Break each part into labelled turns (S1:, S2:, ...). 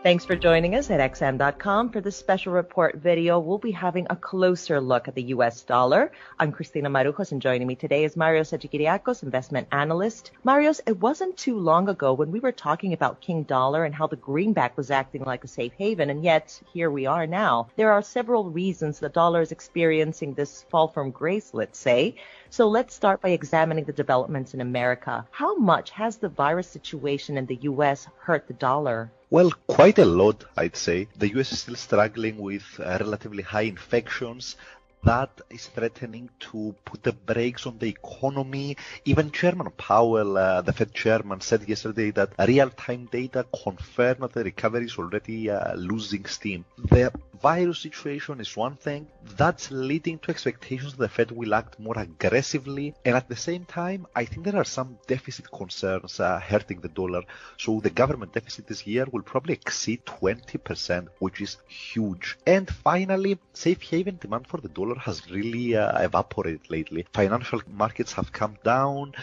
S1: Thanks for joining us at XM.com. For this special report video, we'll be having a closer look at the US dollar. I'm Cristina Marujos, and joining me today is Marios Hadjikyriacos, investment analyst. Marios, it wasn't too long ago when we were talking about King Dollar and how the greenback was acting like a safe haven, and yet here we are now. There are several reasons the dollar is experiencing this fall from grace, let's say. So let's start by examining the developments in America. How much has the virus situation in the US hurt the dollar?
S2: Well, quite a lot, I'd say. The US is still struggling with relatively high infections. That is threatening to put the brakes on the economy. Even Chairman Powell, the Fed chairman, said yesterday that real-time data confirm that the recovery is already losing steam. The virus situation is one thing. That's leading to expectations that the Fed will act more aggressively. And at the same time, I think there are some deficit concerns hurting the dollar. So the government deficit this year will probably exceed 20%, which is huge. And finally, safe haven demand for the dollar has really evaporated lately. Financial markets have come down,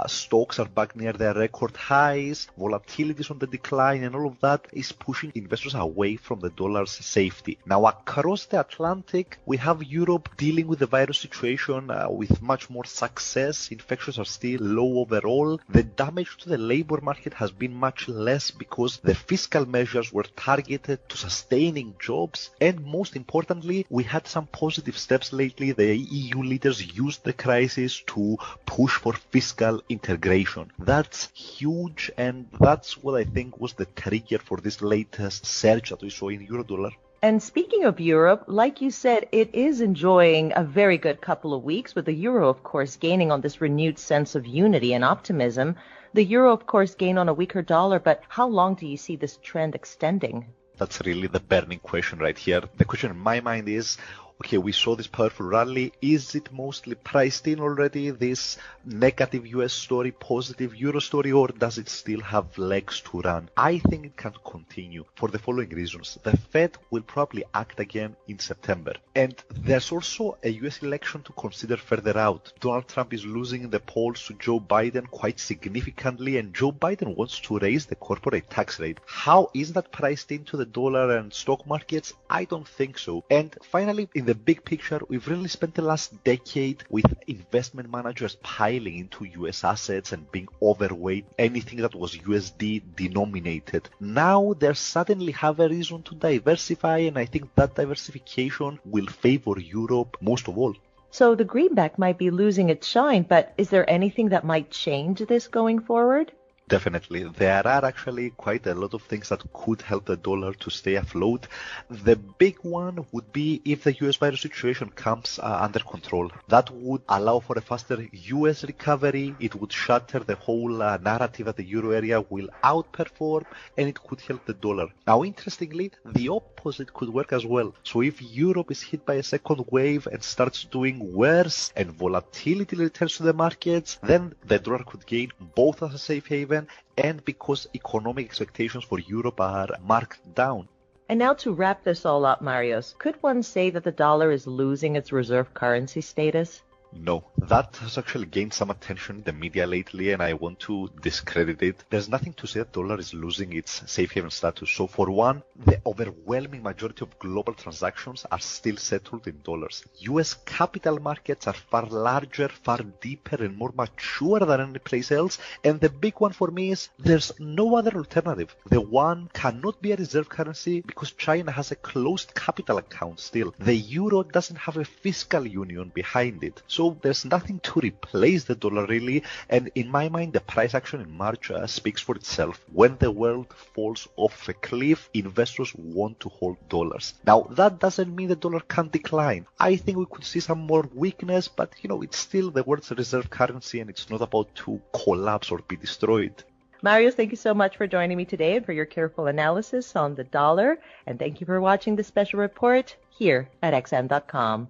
S2: stocks are back near their record highs, volatility is on the decline, and all of that is pushing investors away from the dollar's safety. Now, across the Atlantic, we have Europe dealing with the virus situation with much more success. Infections are still low overall. The damage to the labor market has been much less because the fiscal measures were targeted to sustaining jobs. And most importantly, we had some positive steps lately. The EU leaders used the crisis to push for fiscal integration. That's huge, and that's what I think was the trigger for this latest surge that we saw in Eurodollar.
S1: And speaking of Europe, like you said, it is enjoying a very good couple of weeks, with the euro, of course, gaining on this renewed sense of unity and optimism. The euro, of course, gained on a weaker dollar, but how long do you see this trend extending?
S2: That's really the burning question right here. The question in my mind is, okay, we saw this powerful rally. Is it mostly priced in already, this negative US story, positive Euro story, or does it still have legs to run? I think it can continue for the following reasons. The Fed will probably act again in September. And there's also a US election to consider further out. Donald Trump is losing in the polls to Joe Biden quite significantly, and Joe Biden wants to raise the corporate tax rate. How is that priced into the dollar and stock markets? I don't think so. And finally, in the big picture, we've really spent the last decade with investment managers piling into US assets and being overweight anything that was USD denominated. Now they suddenly have a reason to diversify, and I think that diversification will favor Europe most of all.
S1: So the greenback might be losing its shine, but is there anything that might change this going forward?
S2: Definitely. There are actually quite a lot of things that could help the dollar to stay afloat. The big one would be if the US virus situation comes under control. That would allow for a faster US recovery. It would shatter the whole narrative that the euro area will outperform, and it could help the dollar. Now, interestingly, the opposite could work as well. So if Europe is hit by a second wave and starts doing worse and volatility returns to the markets, then the dollar could gain both as a safe haven and because economic expectations for Europe are marked down.
S1: And now to wrap this all up, Marios, could one say that the dollar is losing its reserve currency status?
S2: No, that has actually gained some attention in the media lately, and I want to discredit it. There's nothing to say that dollar is losing its safe haven status. So for one, the overwhelming majority of global transactions are still settled in dollars. US capital markets are far larger, far deeper, and more mature than any place else. And the big one for me is there's no other alternative. The one cannot be a reserve currency because China has a closed capital account still. The euro doesn't have a fiscal union behind it. So there's nothing to replace the dollar really, and in my mind the price action in March speaks for itself. When the world falls off a cliff, investors want to hold dollars. Now that doesn't mean the dollar can't decline. I think we could see some more weakness, but it's still the world's reserve currency, and it's not about to collapse or be destroyed.
S1: Marios, thank you so much for joining me today and for your careful analysis on the dollar, and thank you for watching this special report here at XM.com.